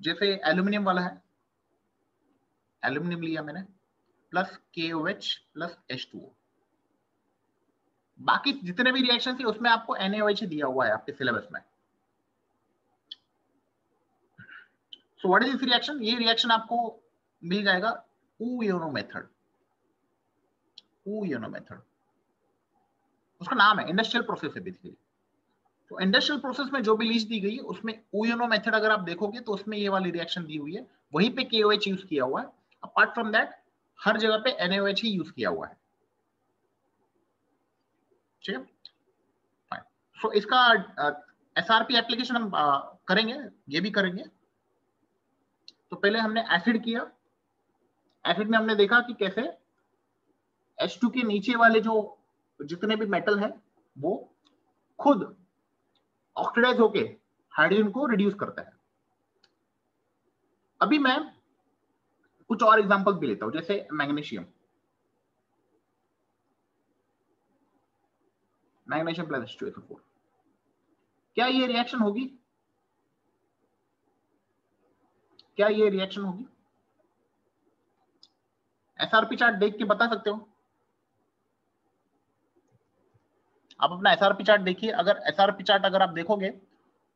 जैसे एल्यूमिनियम वाला है, एल्यूमिनियम लिया मैंने प्लस KOH प्लस H2O, बाकी जितने भी रिएक्शन थे उसमें आपको NaOH दिया हुआ है आपके सिलेबस में। So what is this reaction? ये रिएक्शन आपको मिल जाएगा ऊयोनो मेथड। ऊयोनो मेथड उसका नाम है, इंडस्ट्रियल प्रोसेस है बेसिकली। तो इंडस्ट्रियल प्रोसेस में जो भी लिस्ट दी गई है उसमें ऊयोनो मेथड अगर आप देखोगे तो उसमें ये वाली रिएक्शन दी हुई है, वहीं पे KOH यूज किया हुआ है। अपार्ट फ्रॉम दैट हर जगह पे NaOH ही यूज किया हुआ है। ठीक है, सो इसका SRP एप्लीकेशन हम करेंगे, ये भी करेंगे। तो पहले हमने एसिड किया, एसिड में हमने देखा कि कैसे H2 के नीचे वाले जो जितने भी मेटल है वो खुद ऑक्सीडाइज होके हाइड्रोजन को रिड्यूस करता है। अभी मैं कुछ और एग्जांपल्स भी लेता हूं, जैसे मैग्नीशियम, मैग्नीशियम प्लस H2SO4, क्या ये रिएक्शन होगी? क्या ये रिएक्शन होगी? SRP चार्ट देख के बता सकते हो? आप अपना SRP चार्ट देखिए, अगर SRP चार्ट अगर आप देखोगे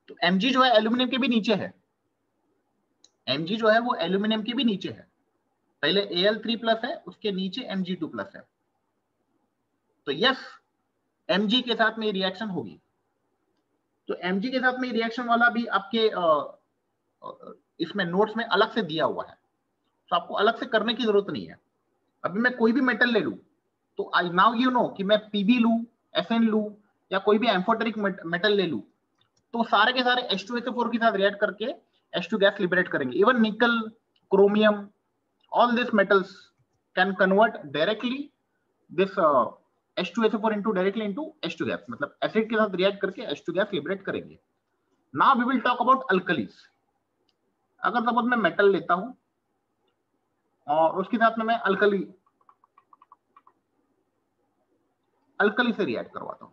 तो Mg जो है एल्यूमिनियम के भी नीचे है, Mg जो है वो एल्यूमिनियम के भी नीचे है। पहले Al3 प्लस है, उसके नीचे Mg2 प्लस है। तो यस, Mg के साथ में रिएक्शन होगी। तो Mg के साथ में रिएक्शन वाला भी आपके इसमें नोट्स में अलग से दिया हुआ है, तो आपको अलग से करने की जरूरत नहीं है। अभी मैं कोई भी मेटल ले लूं तो आई नाउ यू नो कि मैं Pb लूं, Fn लूं या कोई भी एम्फोटेरिक मेटल ले लूं, तो सारे के सारे H2SO4 के साथ रिएक्ट करके H2 गैस लिबरेट करेंगे। इवन निकल, chromium, all these metals can convert directly this H2SO4 directly into H2 gas, मतलब एसिड के साथ रिएक्ट करके H2 गैस लिबरेट करेंगे। Now we will talk about alkalis. अगर सपोज मैं मेटल लेता हूं और उसके साथ में मैं अल्कली से रिएक्ट करवाता हूं,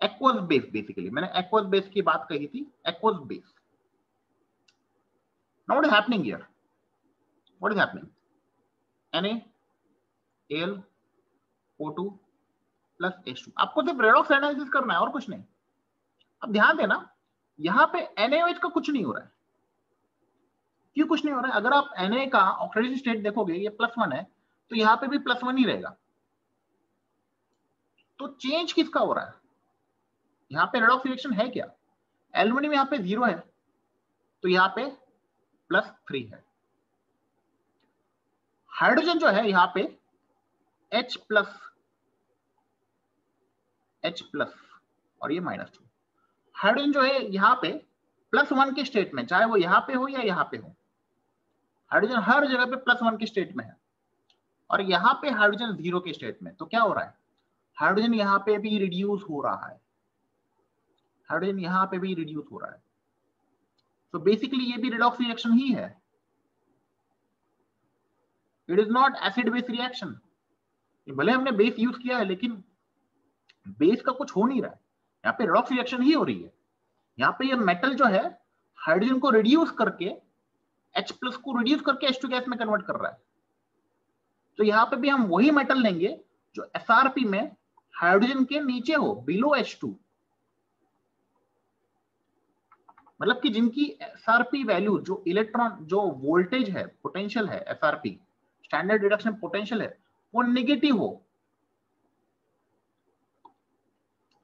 एक्वस बेस, बेसिकली मैंने एक्वस बेस की बात कही थी, aqueous base. Now what is happening here? What is happening? NaAlO2 plus H2, आपको सिर्फ रेडॉक्स एनालिसिस करना है और कुछ नहीं। अब ध्यान देना, यहां पे NaOH का कुछ नहीं हो रहा है, क्यों कुछ नहीं हो रहा है? अगर आप Na का ऑक्सीडेशन स्टेट देखोगे, ये +1 है, तो यहाँ पे भी +1 ही रहेगा। तो चेंज किसका हो रहा है? यहाँ पे रेडॉक्स रिएक्शन है क्या? एल्युमिनियम यहाँ पे 0 है, तो यहाँ पे +3 है। हाइड्रोजन जो है यहाँ पे H प्लस और ये -2। हाइड्रोजन जो है यहाँ पे +1 के स्टेट में, चाहे वो यहाँ पे हो या यहाँ पे हो, हाइड्रोजन हर जगह पे +1 के स्टेट में है, और यहाँ पे हाइड्रोजन 0 के स्टेट में। तो क्या हो रहा है? हाइड्रोजन यहाँ पे भी रिड्यूस हो रहा है, हाइड्रोजन यहाँ पे भी रिड्यूस हो रहा है। तो बेसिकली ये भी रेडॉक्स रिएक्शन ही है। It is not acid base reaction. भले हमने बेस यूज किया है, लेकिन बेस का कुछ हो नहीं रहा है, यहाँ पे रेडॉक्स रिएक्शन ही हो रही है। यहाँ पे ये मेटल जो है हाइड्रोजन को रिड्यूस करके H प्लस को रिड्यूस करके H2 गैस में कन्वर्ट कर रहा है। तो यहाँ पे भी हम वही मेटल लेंगे जो SRP में हाइड्रोजन के नीचे हो, बिलो H2, मतलब कि जिनकी SRP वैल्यू, जो इलेक्ट्रॉन, जो वोल्टेज है, पोटेंशियल है, SRP स्टैंडर्ड रिडक्शन पोटेंशियल है, वो नेगेटिव हो।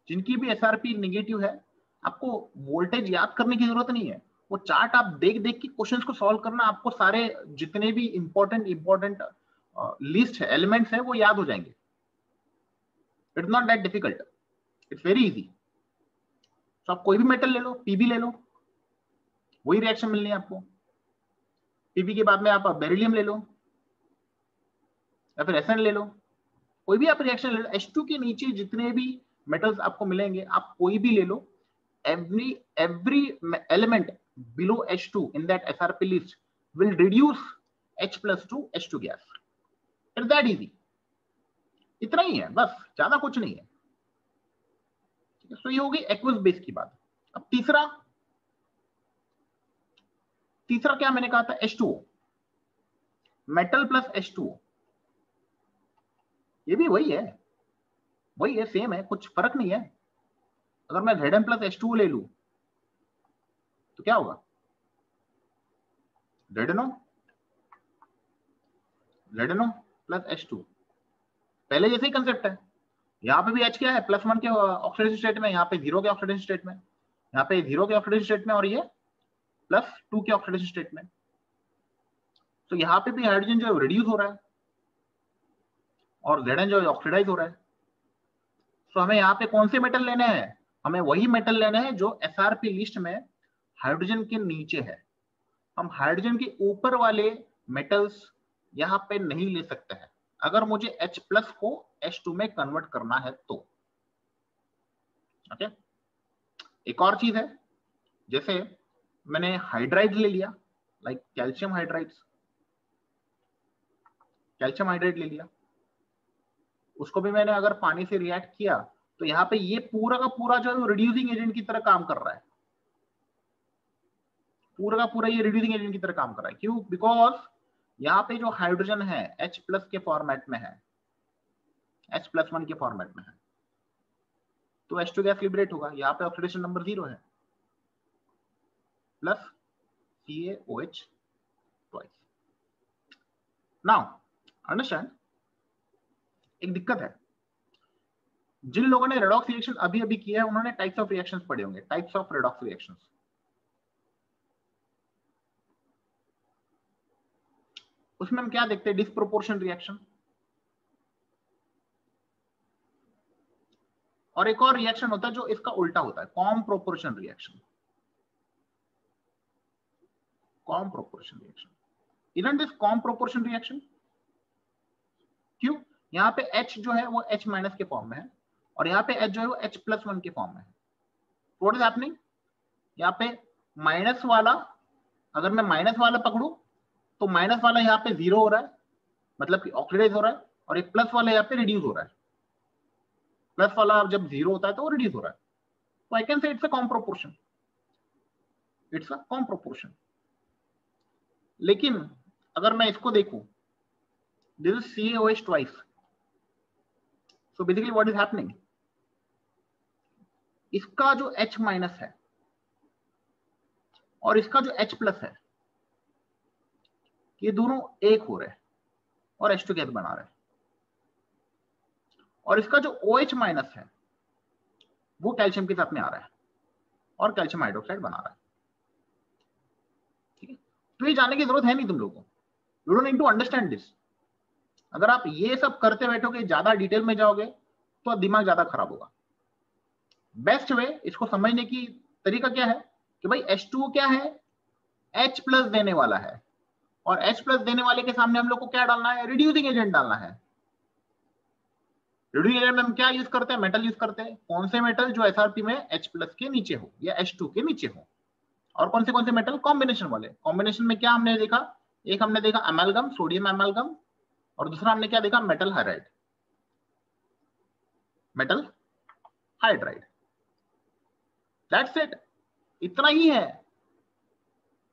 जिनकी भी SRP नेगेटिव है, आपको वोल्टेज याद करने की जरूरत नहीं है, वो चार्ट आप देख देख के क्वेश्चंस को सॉल्व करना, आपको सारे जितने भी इंपॉर्टेंट लिस्ट है, एलिमेंट्स है, वो याद हो जाएंगे। It's not that difficult, it's very easy. तो आप कोई भी मेटल ले लो, पीबी ले लो, वही रिएक्शन मिलनी है आपको। पीबी के बाद में आप बेरिलियम ले लो या फिर SN ले लो, कोई भी आप रिएक्शन ले लो, H2 के नीचे जितने भी मेटल्स आपको मिलेंगे, आप कोई भी ले लो, every element below H2 in that SRP list will reduce H plus to H2 gas. It's that easy. इतना ही है बस, ज्यादा कुछ नहीं है। तो ये होगी एक्वस बेस की बात। अब तीसरा क्या मैंने कहा था? H2O, मेटल प्लस H2O, ये भी वही है, सेम है, कुछ फर्क नहीं है। अगर मैं Zn प्लस H2O ले लू तो क्या होगा? ZnO प्लस H2, पहले जैसे ही कंसेप्ट है। यहाँ पे भी H क्या है? +1 के ऑक्सीडेशन स्टेट में, यहाँ पे 0 के ऑक्सीडेशन स्टेट में, यहाँ पे 0 के ऑक्सीडेशन स्टेट में, और ये +2 के ऑक्सीडेशन स्टेट में। तो यहाँ पे भी हाइड्रोजन जो है रिड्यूस हो रहा है और Zn जो है ऑक्सीडाइज हो रहा है। तो हमें यहाँ पे कौन से मेटल लेने हैं? हमें वही मेटल लेने हैं जो SRP लिस्ट में हाइड्रोजन के नीचे है। हम हाइड्रोजन के ऊपर वाले मेटल्स यहाँ पे नहीं ले सकते हैं, अगर मुझे H प्लस को H2 में कन्वर्ट करना है तो। ओके, एक और चीज है, जैसे मैंने हाइड्राइड ले लिया, लाइक कैल्शियम हाइड्राइड ले लिया, उसको भी मैंने अगर पानी से रिएक्ट किया तो यहाँ पे ये पूरा का पूरा जो है रिड्यूसिंग एजेंट की तरह काम कर रहा है, पूरा का पूरा ये रिड्यूसिंग एजेंट की तरह काम कर रहा है। क्यों? बिकॉज यहाँ पे जो हाइड्रोजन है H प्लस के फॉर्मेट में है, H प्लस 1 के फॉर्मेट में है, तो H2 गैस लिबरेट होगा। यहाँ पे ऑक्सीडेशन नंबर 0 है, plus CaOH twice. Now understand, एक दिक्कत है, जिन लोगों ने रेडॉक्स रिएक्शन अभी अभी किया है उन्होंने टाइप्स ऑफ रिएक्शंस पढ़े होंगे, टाइप्स ऑफ रेडॉक्स रिएक्शंस। उसमें हम क्या देखते हैं? डिस्प्रोपोर्शन रिएक्शन, और एक और रिएक्शन होता है जो इसका उल्टा होता है, com proportion reaction. Com proportion reaction, even this com proportion reaction, क्यों? यहाँ पे H जो है वो H माइनस के फॉर्म में है, और यहाँ पे H जो है वो H प्लस 1 के फॉर्म में है। What is happening? यहाँ पे माइनस वाला, अगर मैं माइनस वाला पकड़ू तो माइनस वाला यहाँ पे 0 हो रहा है, मतलब कि ऑक्सीडाइज हो रहा है, और एक प्लस वाला यहाँ पे रिड्यूस हो रहा है। प्लस वाला जब 0 होता है तो वो रिड्यूस हो रहा है। तो I can say it's a com proportion, it's a com proportion. लेकिन अगर मैं इसको देखूं, this is CaOH twice, so basically what is happening, इसका जो H माइनस है और इसका जो H प्लस है, ये दोनों एक हो रहे हैं और H2 गैस बना रहे हैं, और इसका जो OH माइनस है वो कैल्शियम के साथ में आ रहा है और कैल्शियम हाइड्रोक्साइड बना रहा है। ठीक है, तो ये जानने की जरूरत है नहीं तुम लोगों को, you don't need to understand this. अगर आप ये सब करते बैठोगे, ज्यादा डिटेल में जाओगे तो दिमाग ज्यादा खराब होगा। बेस्ट वे इसको समझने की तरीका क्या है कि भाई H2O क्या है, H प्लस देने वाला है, और H प्लस देने वाले के सामने हम लोग को क्या डालना है, रिड्यूसिंग एजेंट डालना है। रिड्यूसिंग एजेंट में हम क्या यूज करते हैं, मेटल यूज करते हैं। कौन से मेटल, जो SRP में H प्लस के नीचे हो या H2 के नीचे हो। और कौन से मेटल, कॉम्बिनेशन वाले। कॉम्बिनेशन में क्या हमने देखा, एक हमने देखा अमेलगम, सोडियम अमेलगम, और दूसरा हमने क्या देखा, metal hydride, metal hydride. That's it, इतना ही है।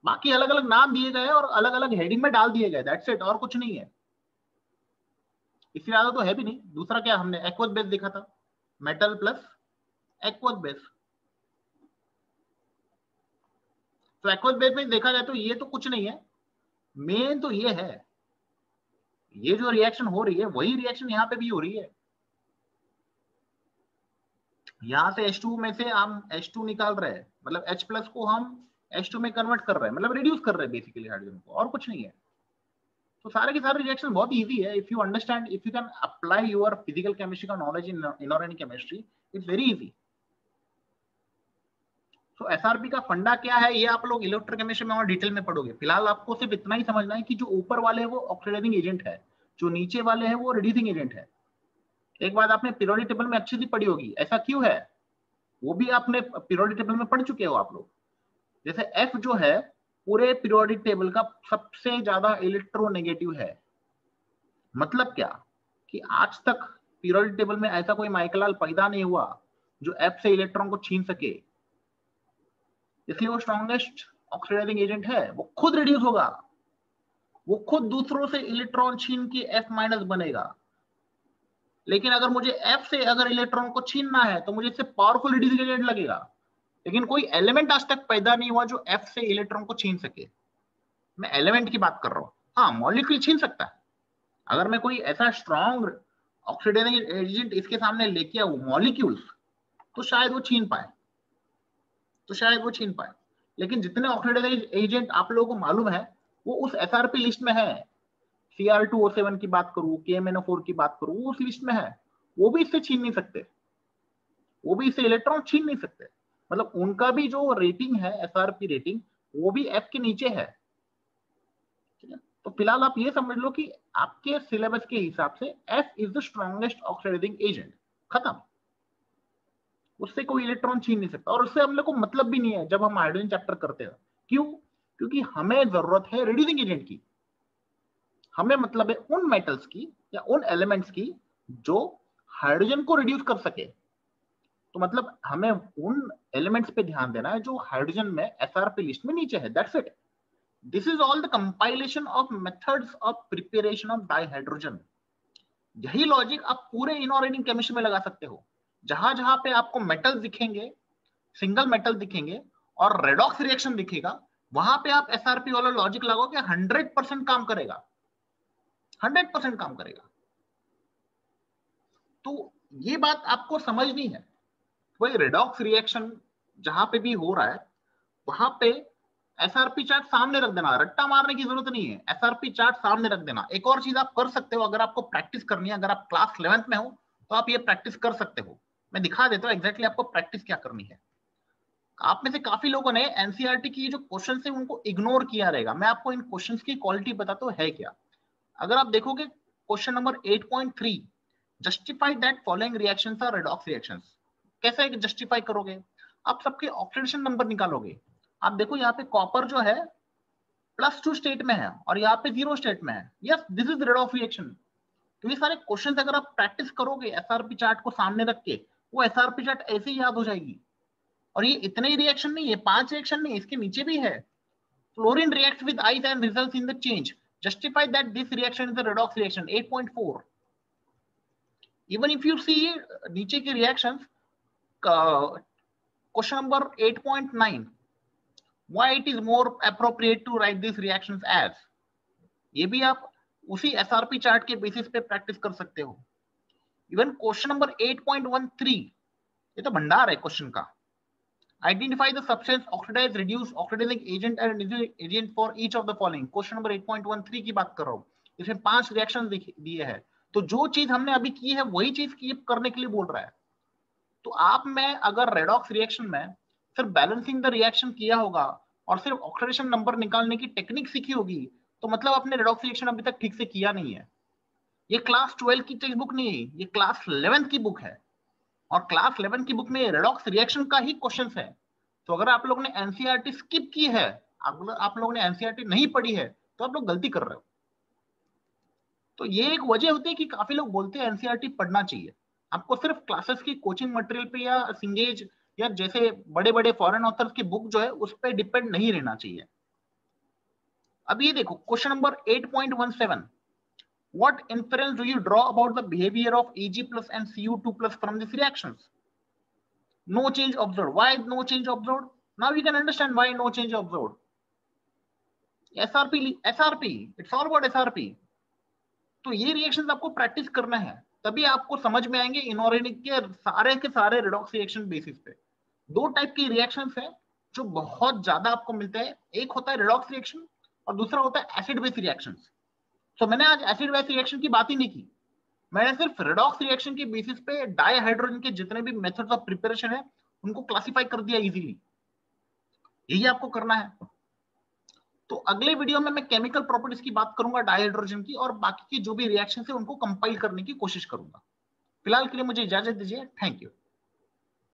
बाकी अलग अलग नाम दिए गए और अलग अलग हेडिंग में डाल दिए गए, दैट्स इट, और कुछ नहीं है। इससे ज्यादा तो है भी नहीं। दूसरा क्या हमने एक्वस बेस देखा था, मेटल प्लस एक्वस बेस। तो एक्वस बेस में देखा जाए तो ये तो कुछ नहीं है, मेन तो ये है, ये जो रिएक्शन हो रही है वही रिएक्शन यहाँ पे भी हो रही है। यहां से H2 में से हम H2 निकाल रहे हैं, मतलब H प्लस को हम H2 में कन्वर्ट कर रहे हैं, मतलब रिड्यूस कर रहे हैं बेसिकली हाइड्रोजन को, और कुछ नहीं है। तो सारे के सारे रिएक्शन बहुत इजी है। If you understand, if you can apply your physical chemistry का knowledge in inorganic chemistry, it's very easy. तो SRP का फंडा क्या है ये आप लोग इलेक्ट्रोकेमिस्ट्री में और डिटेल में पढ़ोगे। फिलहाल आपको सिर्फ इतना ही समझना है कि जो ऊपर वाले हैं वो ऑक्सीडाइजिंग एजेंट है, जो नीचे वाले हैं वो रिड्यूसिंग एजेंट है। एक बात आपने पीरियोडिक टेबल में अच्छी सी पढ़ी होगी, ऐसा क्यों है वो भी आपने पीरियोडिक टेबल में पढ़ चुके हो आप लोग। जैसे F जो है पूरे पीरियोडिक टेबल का सबसे ज्यादा इलेक्ट्रोनेगेटिव है। मतलब क्या कि आज तक पीरियोडिक टेबल में ऐसा कोई माइकलाल पैदा नहीं हुआ जो F से इलेक्ट्रॉन को छीन सके, इसलिए वो स्ट्रॉन्गेस्ट ऑक्सीडाइजिंग एजेंट है। वो खुद रिड्यूस होगा, वो खुद दूसरों से इलेक्ट्रॉन छीन के F माइनस बनेगा। लेकिन अगर मुझे F से अगर इलेक्ट्रॉन को छीनना है तो मुझे इससे पावरफुल रिड्यूसिंग एजेंट लगेगा। लेकिन कोई एलिमेंट आज तक पैदा नहीं हुआ जो F से इलेक्ट्रॉन को छीन सके। मैं एलिमेंट की बात कर रहा हूं, हाँ मॉलिक्यूल छीन सकता है। अगर मैं कोई ऐसा स्ट्रॉन्ग ऑक्सीडाइजिंग एजेंट इसके सामने लेके आऊं मॉलिक्यूल्स, तो शायद वो छीन पाए, लेकिन जितने ऑक्सीडाइजिंग एजेंट आप लोगों को मालूम है वो उस SRP लिस्ट में है। Cr2O7 की बात करूं, KMnO4 की बात करूं, वो उस लिस्ट में है। वो भी इससे छीन नहीं सकते, वो भी इससे इलेक्ट्रॉन छीन नहीं सकते। मतलब उनका भी जो रेटिंग है SRP रेटिंग, वो भी F के नीचे है। ठीक है, तो फिलहाल आप ये समझ लो कि आपके सिलेबस के हिसाब से F is the strongest oxidizing agent, खत्म। उससे कोई इलेक्ट्रॉन छीन नहीं सकता, और उससे हम लोग को मतलब भी नहीं है जब हम हाइड्रोजन चैप्टर करते हैं। क्यों? क्योंकि हमें जरूरत है रिड्यूसिंग एजेंट की। हमें मतलब है उन मेटल्स की या उन एलिमेंट्स की जो हाइड्रोजन को रिड्यूस कर सके। तो मतलब हमें उन एलिमेंट्स पे ध्यान देना है जो हाइड्रोजन में SRP लिस्ट में नीचे है, that's it. This is all the compilation of methods of preparation of dihydrogen. यही लॉजिक आप पूरे इनऑर्गेनिक केमिस्ट्री में लगा सकते हो। जहां जहां पे आपको मेटल दिखेंगे, सिंगल मेटल दिखेंगे और रेडॉक्स रिएक्शन दिखेगा, वहां पे आप SRP वाला लॉजिक लगाओगे, 100% काम करेगा, 100% काम करेगा। तो ये बात आपको समझनी है। वही रेडॉक्स रिएक्शन जहां पे भी हो रहा है वहां पे SRP चार्ट सामने रख देना, रट्टा मारने की जरूरत नहीं है, SRP चार्ट सामने रख देना। एक और चीज आप कर सकते हो, अगर आपको प्रैक्टिस करनी है, अगर आप क्लास 11th में हो तो आप ये प्रैक्टिस कर सकते हो। मैं दिखा देता हूँ एग्जैक्टली आपको प्रैक्टिस क्या करनी है। आप में से काफी लोगों ने एनसीईआरटी की जो क्वेश्चन है उनको इग्नोर किया रहेगा। मैं आपको इन क्वेश्चन की क्वालिटी बताता हूँ है क्या। अगर आप देखोगे question number 8.3, justify that following reactions are redox reactions. कैसे जस्टिफाई करोगे? आप सबके ऑक्सीडेशन नंबर निकालोगे। आप देखो यहाँ पे कॉपर जो है +2 स्टेट में है और यहाँ पे 0 स्टेट में है। Yes, this is redox reaction. तो ये सारे क्वेश्चन अगर आप प्रैक्टिस करोगे SRP चार्ट को सामने रख के, वो SRP चार्ट ऐसे ही याद हो जाएगी। और ये इतने ही रिएक्शन नहीं है, 5 रिएक्शन नहीं, इसके नीचे भी है। Fluorine reacts with ice and results in the change, justify that this reaction is a redox reaction, 8.4। Even if you see नीचे के reactions, question number 8.9, why it is more appropriate to write these reactions as, ये भी आप उसी SRP chart के basis पे practice कर सकते हो। इवन क्वेश्चन नंबर 8.13, ये तो भंडार है क्वेश्चन का। Identify the substance oxidize reduce oxidizing agent and agent for each of the following. Question number 8.13 की बात कर रहा हूँ। इसमें 5 रिएक्शन दिए हैं, तो जो चीज हमने अभी की है वही चीज कीप करने के लिए बोल रहा है। तो आप में अगर रेडॉक्स रिएक्शन में सिर्फ बैलेंसिंग द रिएक्शन किया होगा और सिर्फ ऑक्सीडेशन नंबर निकालने की टेक्निक सीखी होगी, तो मतलब आपने रेडॉक्स रिएक्शन अभी तक ठीक से किया नहीं है। ये क्लास 12 की टेक्स्ट बुक नहीं है, ये क्लास 11 की बुक है, और क्लास 11 की बुक में रेडॉक्स रिएक्शन का ही क्वेश्चन है। तो अगर आप लोगों ने एनसीईआरटी स्किप की है, आप लोगों ने एनसीईआरटी नहीं पढ़ी है, तो आप लोग गलती कर रहे हो। तो ये एक वजह होती है कि काफी लोग बोलते हैं एनसीईआरटी पढ़ना चाहिए। आपको सिर्फ क्लासेस की कोचिंग मटेरियल पे या सिंगेज या जैसे बड़े बड़े फॉरेन ऑथर्स की बुक जो है उस पर डिपेंड नहीं रहना चाहिए। अब ये देखो question number 8.17, what inference do you draw about the behavior of Ag plus and Cu2 plus from these reactions? No change observed. Why no change observed? Now we can understand why no change observed. SRP, it's all about SRP. तो ये reactions आपको practice करना है, तभी आपको समझ में आएंगे इनऑर्गेनिक के सारे रिडॉक्स रिएक्शन बेसिस पे। 2 टाइप के रिएक्शंस है जो बहुत ज्यादा आपको मिलते हैं, एक होता है रिडॉक्स रिएक्शन और दूसरा होता है एसिड बेस रिएक्शंस। तो मैंने आज एसिड बेस रिएक्शन की बात ही नहीं की, मैंने सिर्फ रिडॉक्स रिएक्शन के बेसिस पे डाइहाइड्रोजन के जितने भी मेथड्स ऑफ प्रिपरेशन है उनको क्लासिफाई कर दिया इजीली। यही आपको करना है। तो अगले वीडियो में मैं केमिकल प्रॉपर्टीज की बात करूंगा डाइहाइड्रोजन की, और बाकी की जो भी रिएक्शन है उनको कंपाइल करने की कोशिश करूंगा। फिलहाल के लिए मुझे इजाजत दीजिए। Thank you.